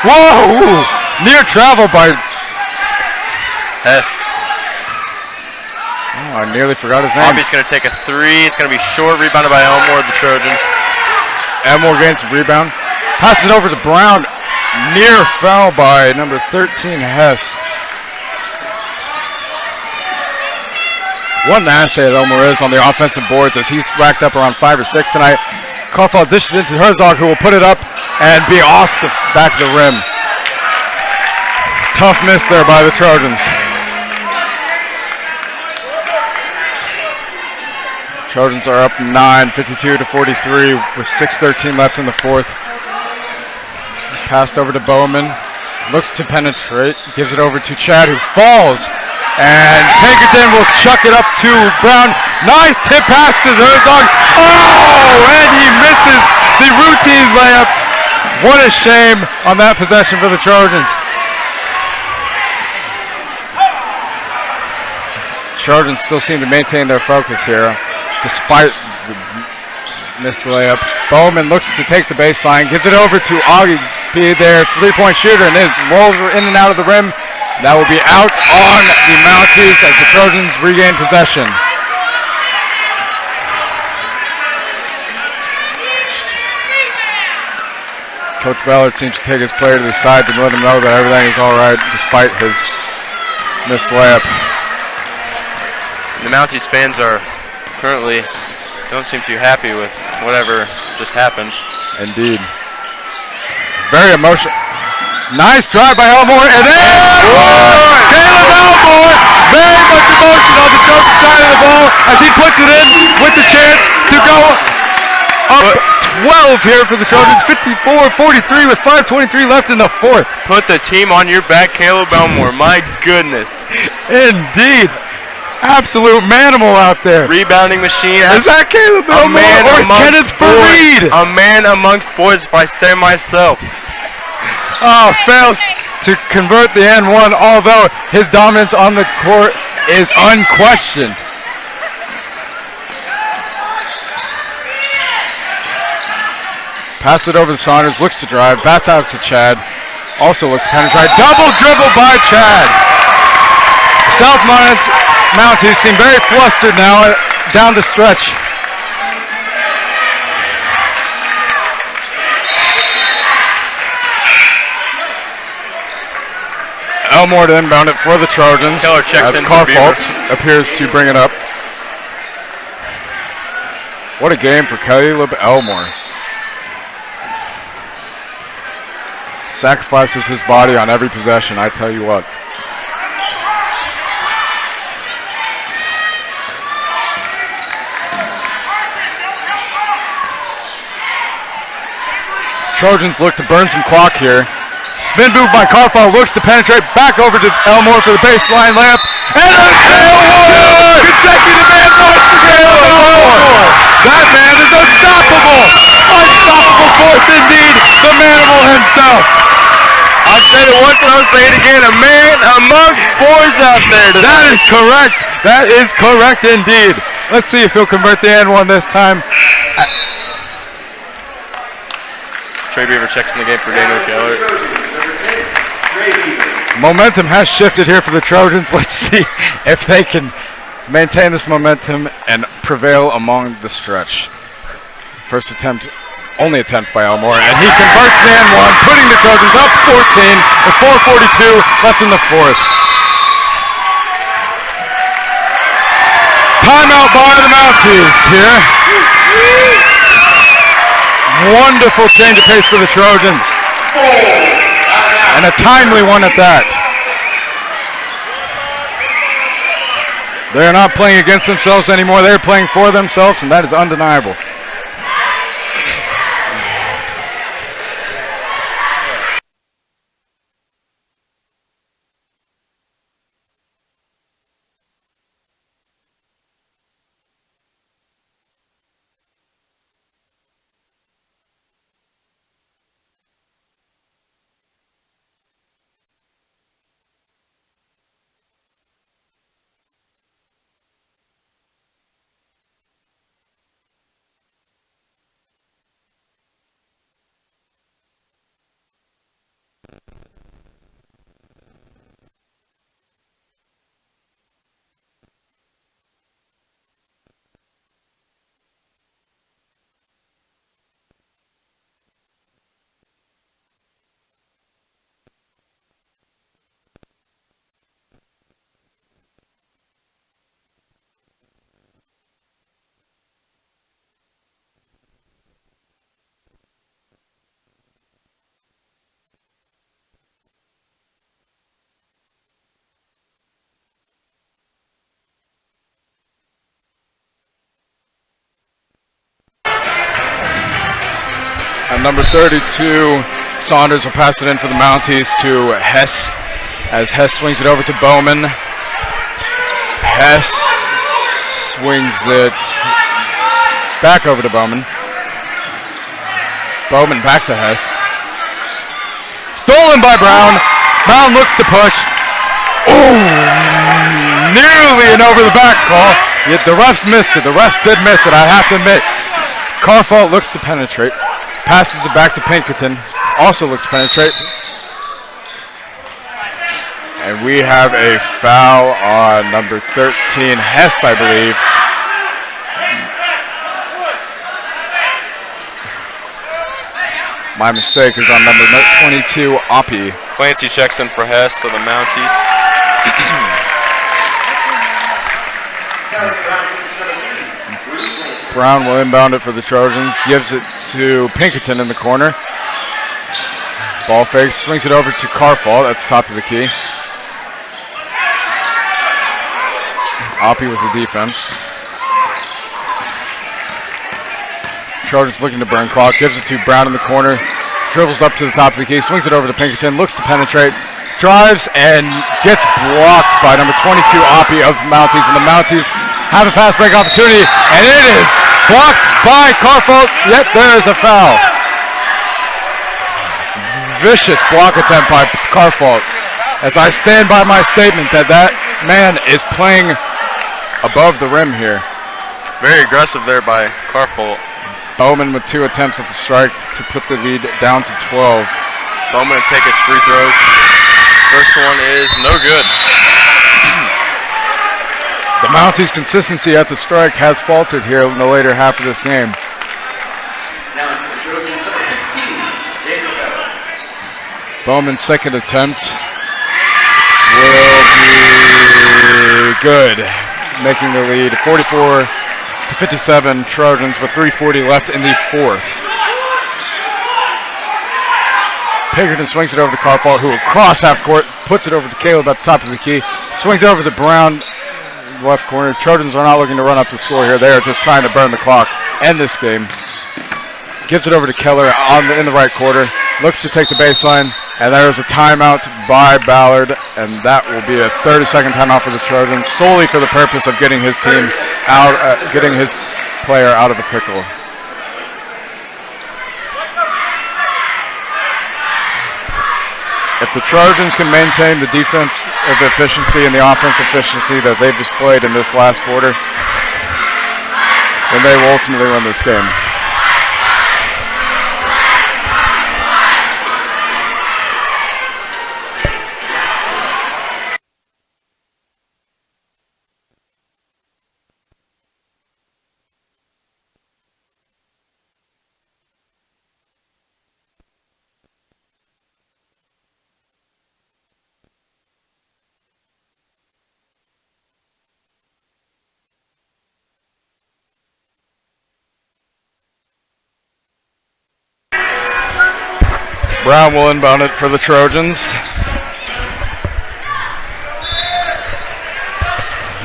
Whoa! Near travel by Hess. Oh, I nearly forgot his name. Bobby's going to take a three. It's going to be short. Rebounded by Elmore, the Trojans. Elmore gains the rebound. Passes it over to Brown. Near foul by number 13, Hess. What an asset Elmore is on the offensive boards as he's racked up around 5 or 6 tonight. Carfall dishes it to Herzog, who will put it up and be off the back of the rim. Tough miss there by the Trojans. Trojans are up 9, 52-43 with 6:13 left in the fourth. Passed over to Bowman. Looks to penetrate. Gives it over to Chad, who falls And Pinkerton will chuck it up to Brown. Nice tip pass to Herzog. Oh, and he misses the routine layup. What a shame on that possession for the Trojans. Trojans still seem to maintain their focus here, despite the missed layup. Bowman looks to take the baseline, gives it over to Augie, their three-point shooter, and is rolled in and out of the rim. That will be out on the Mounties as the Trojans regain possession. Coach Ballard seems to take his player to the side to let him know that everything is all right despite his missed layup. The Mounties fans are currently don't seem too happy with whatever just happened. Indeed. Very emotional. Nice drive by Elmore, and then Caleb Elmore, very much emotion on the Trojan side of the ball as he puts it in with the chance to go up 12 here for the Trojans. 54-43 with 5:23 left in the fourth. Put the team on your back, Caleb Elmore. My goodness. Indeed. Absolute manimal out there. Rebounding machine. Is that Caleb Elmore or Kenneth Fareed? A man amongst boys, if I say myself. Oh, fails to convert the N1, although his dominance on the court is unquestioned. Pass it over to Saunders, looks to drive, back out to Chad. Also looks to penetrate. Double dribble by Chad. South Mounties seem very flustered now down the stretch. Elmore to inbound it for the Trojans. Keller checks in for Carfault Beaver. appears to bring it up. What a game for Caleb Elmore. Sacrifices his body on every possession, I tell you what. Trojans look to burn some clock here. Spin move by Carfall, looks to penetrate back over to Elmore for the baseline layup. And a Elmore! Consecutive and points for Caleb Elmore! That man is unstoppable! Unstoppable force indeed, the manimal himself. I said it once and I'll say it again. A man amongst boys out there today. That is correct. That is correct indeed. Let's see if he'll convert the N1 this time. Trey Beaver checks in the game for Daniel Keller. Momentum has shifted here for the Trojans. Let's see if they can maintain this momentum and prevail among the stretch. First attempt, only attempt by Elmore, and he converts the N1, putting the Trojans up 14 with 4:42 left in the fourth. Timeout by the Mounties here. Wonderful change of pace for the Trojans. And a timely one at that. They're not playing against themselves anymore. They're playing for themselves, and that is undeniable. At number 32, Saunders will pass it in for the Mounties to Hess, as Hess swings it over to Bowman. Hess swings it back over to Bowman. Bowman back to Hess. Stolen by Brown. Brown looks to push. Oh, nearly an over the back call. Yet the refs missed it. The refs did miss it, I have to admit. Carfault looks to penetrate. Passes it back to Pinkerton. Also looks to penetrate. And we have a foul on number 13, Hess, I believe. My mistake is on number 22, Oppie. Clancy checks in for Hess, so the Mounties. Brown will inbound it for the Trojans. Gives it to Pinkerton in the corner. Ball fakes, swings it over to Carfault at the top of the key. Oppie with the defense. Trojans looking to burn clock. Gives it to Brown in the corner. Dribbles up to the top of the key. Swings it over to Pinkerton. Looks to penetrate. Drives and gets blocked by number 22 Oppie of Mounties. And the Mounties have a fast break opportunity. And it is blocked by Carfault. Yet there is a foul. Vicious block attempt by Carfault. As I stand by my statement that that man is playing above the rim here. Very aggressive there by Carfault. Bowman with 2 attempts at the strike to put the lead down to 12. Bowman to take his free throws. First one is no good. The Mounties' consistency at the strike has faltered here in the later half of this game. Bowman's second attempt will be good, making the lead 44-57 Trojans with 3:40 left in the fourth. Pinkerton swings it over to Carfault, who will cross half court, puts it over to Caleb at the top of the key, swings it over to Brown, left corner. Trojans are not looking to run up the score here. They are just trying to burn the clock, end this game. Gives it over to Keller in the right quarter, looks to take the baseline, and there is a timeout by Ballard, and that will be a 30-second timeout for the Trojans, solely for the purpose of getting his team out, getting his player out of the pickle. If the Trojans can maintain the defense of efficiency and the offense efficiency that they've displayed in this last quarter, then they will ultimately win this game. Brown will inbound it for the Trojans.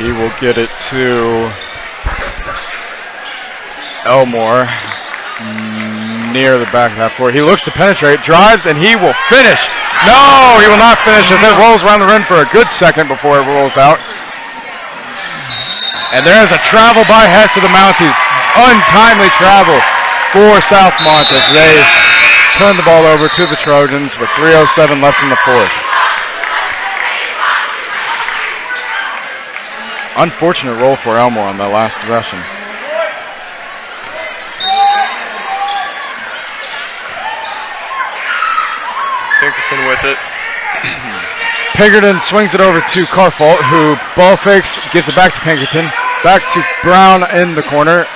He will get it to Elmore near the back of half court. He looks to penetrate, drives, and he will finish. No, he will not finish as it rolls around the rim for a good second before it rolls out. And there's a travel by Hess of the Mounties. Untimely travel for South Mont as they turn the ball over to the Trojans with 3:07 left in the fourth. Unfortunate roll for Elmore on that last possession. Pinkerton with it. Pinkerton swings it over to Carfault, who ball fakes, gives it back to Pinkerton. Back to Brown in the corner.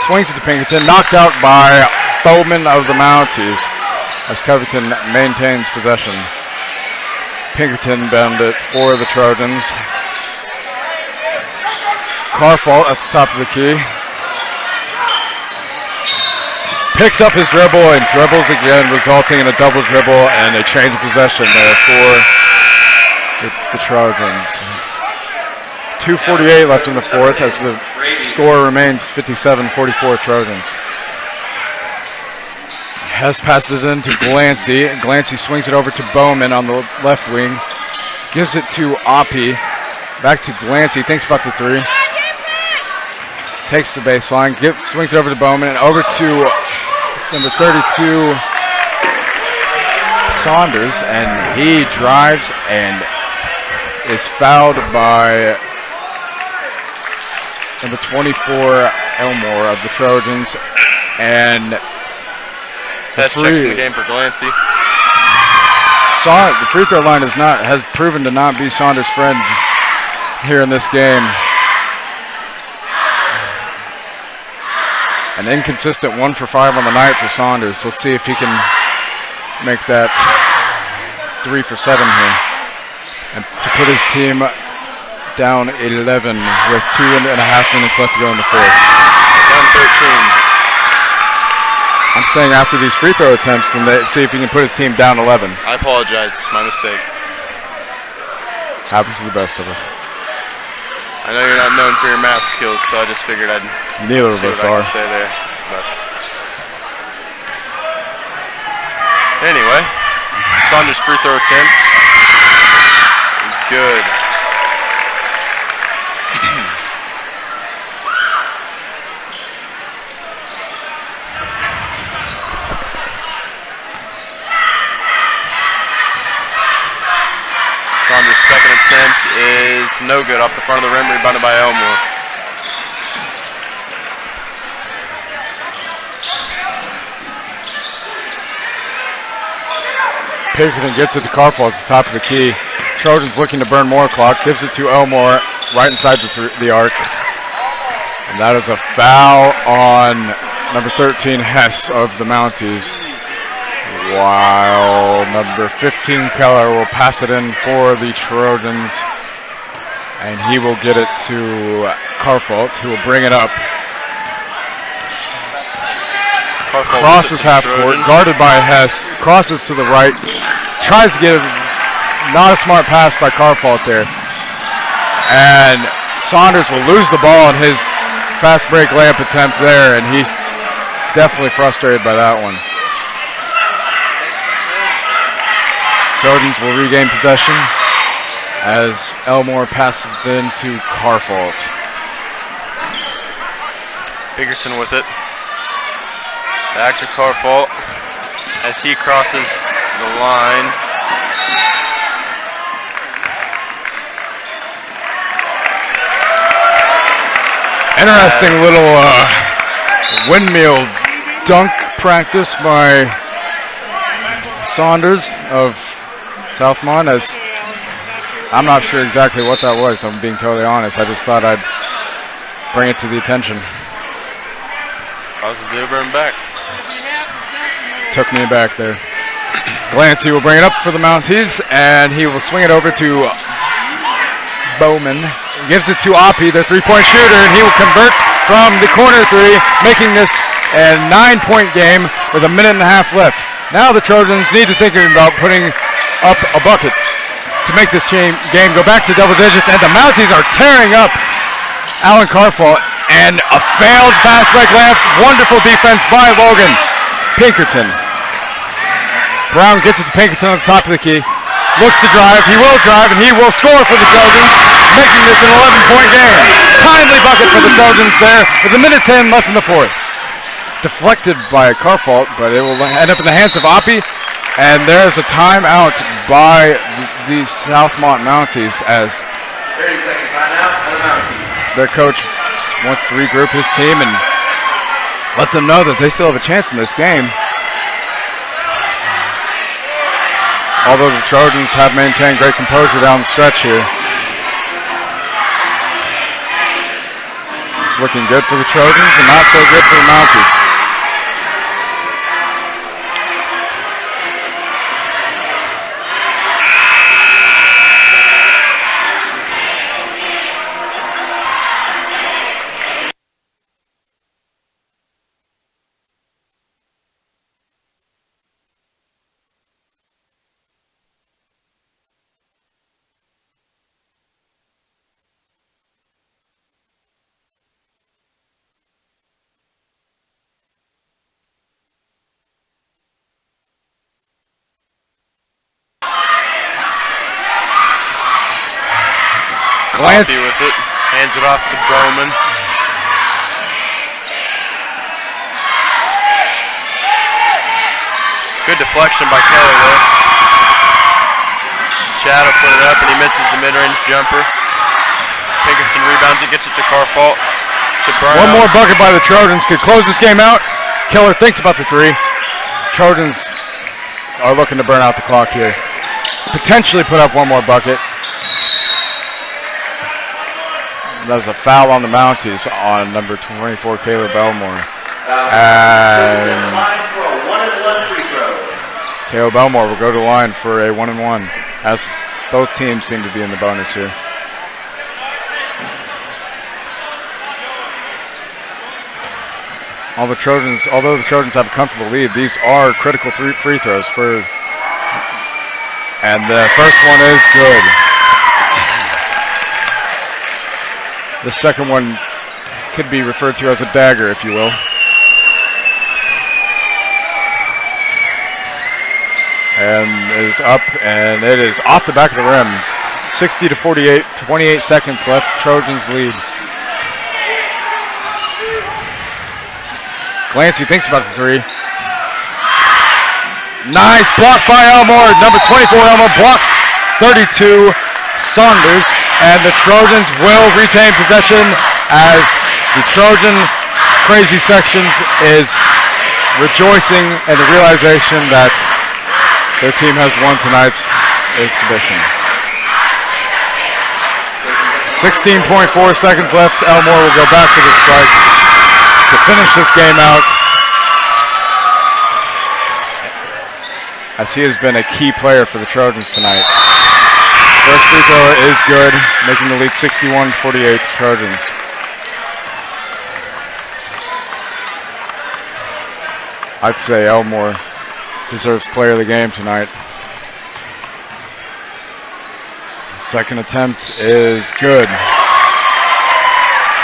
Swings it to Pinkerton, knocked out by Bowman of the Mounties as Covington maintains possession. Pinkerton bend it for the Trojans. Carfault at the top of the key. Picks up his dribble and dribbles again, resulting in a double dribble and a change of possession there for the Trojans. 2:48 left in the fourth as the score remains 57-44 Trojans. Hess passes in to Glancy. Glancy swings it over to Bowman on the left wing. Gives it to Oppie. Back to Glancy, thinks about the three. Takes the baseline, swings it over to Bowman, and over to number 32, Saunders, and he drives and is fouled by number 24, Elmore of the Trojans, and Best checks in the game for Glancy. The free throw line has proven to not be Saunders' friend here in this game. An inconsistent 1 for 5 on the night for Saunders. Let's see if he can make that 3 for 7 here, and to put his team down 11 with 2.5 minutes left to go in the fourth. Down 13. I'm saying after these free throw attempts, and see if he can put his team down 11. I apologize. My mistake. Happens to the best of us. I know you're not known for your math skills, so I just figured I'd Neither of see us what I are. can say there. But anyway, Saunders' free throw attempt is good. Saunders' second attempt is no good off the front of the rim, rebounded by Elmore. Pinkerton gets it to Carfall at the top of the key. Trojans looking to burn more clock, gives it to Elmore right inside the arc. And that is a foul on number 13, Hess of the Mounties. While number 15, Keller, will pass it in for the Trojans. And he will get it to Carfault, who will bring it up. Crosses half court, guarded by Hess, crosses to the right, tries to get not a smart pass by Carfault there. And Saunders will lose the ball in his fast break layup attempt there, and he's definitely frustrated by that one. Trojans will regain possession as Elmore passes it into Carfault. Pinkerton with it. Back to Carfault as he crosses the line. Interesting little windmill dunk practice by Saunders of South Mont. As I'm not sure exactly what that was, I'm being totally honest. I just thought I'd bring it to the attention. Crosses it over and back. Took me back there. Glancy will bring it up for the Mounties, and he will swing it over to Bowman. Gives it to Oppie, their three-point shooter, and he will convert from the corner three, making this a 9-point game with a minute and a half left. Now the Trojans need to think about putting up a bucket to make this game go back to double digits, and the Mounties are tearing up Alan Carfault, and a failed fast break layup. Wonderful defense by Logan Pinkerton. Brown gets it to Pinkerton on the top of the key. Looks to drive. He will drive, and he will score for the Trojans, making this an 11-point game. Timely bucket for the Trojans there with a minute 10 left in the fourth. Deflected by Carfault, but it will end up in the hands of Oppie. And there's a timeout by the South Mont Mounties as 30-second timeout on the Mounties. their coach wants to regroup his team and let them know that they still have a chance in this game. Although the Trojans have maintained great composure down the stretch here. It's looking good for the Trojans and not so good for the Mounties. Glance. Hoppy with it. Hands it off to Bowman. Good deflection by Keller there. Chad will put it up and he misses the mid-range jumper. Pinkerton rebounds it, gets it to Carfault. To Brown. One more bucket by the Trojans could close this game out. Keller thinks about the three. Trojans are looking to burn out the clock here. Potentially put up one more bucket. That was a foul on the Mounties on number 24, Caleb Belmore. And Caleb Belmore will go to the line for a 1-and-1, as both teams seem to be in the bonus here. Although the Trojans have a comfortable lead, these are critical free throws for, and the first one is good. The second one could be referred to as a dagger, if you will. And is up, and it is off the back of the rim. 60-48, 28 seconds left. Trojans lead. Glancy thinks about the three. Nice block by Elmore. Number 24, Elmore blocks 32 Saunders. And the Trojans will retain possession as the Trojan crazy sections is rejoicing in the realization that their team has won tonight's exhibition. 16.4 seconds left. Elmore will go back to the strike to finish this game out, as he has been a key player for the Trojans tonight. First free throw is good, making the lead 61-48 Trojans. I'd say Elmore deserves player of the game tonight. Second attempt is good.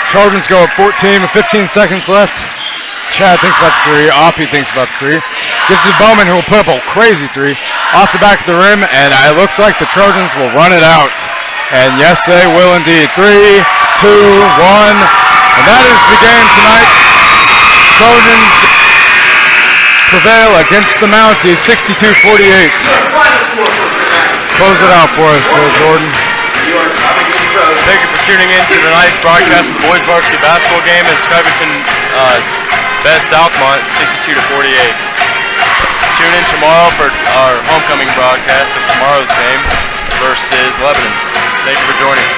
Trojans go up 14 with 15 seconds left. Chad thinks about the three. Oppie thinks about the three. Gives it to Bowman, who will put up a crazy three off the back of the rim, and it looks like the Trojans will run it out. And yes, they will indeed. 3, 2, 1. And that is the game tonight. Trojans prevail against the Mounties, 62-48. Close it out for us, Jordan. Thank you for tuning in to tonight's broadcast of the boys varsity basketball game as Covington best Southmont 62-48. Tune in tomorrow for our homecoming broadcast of tomorrow's game versus Lebanon. Thank you for joining.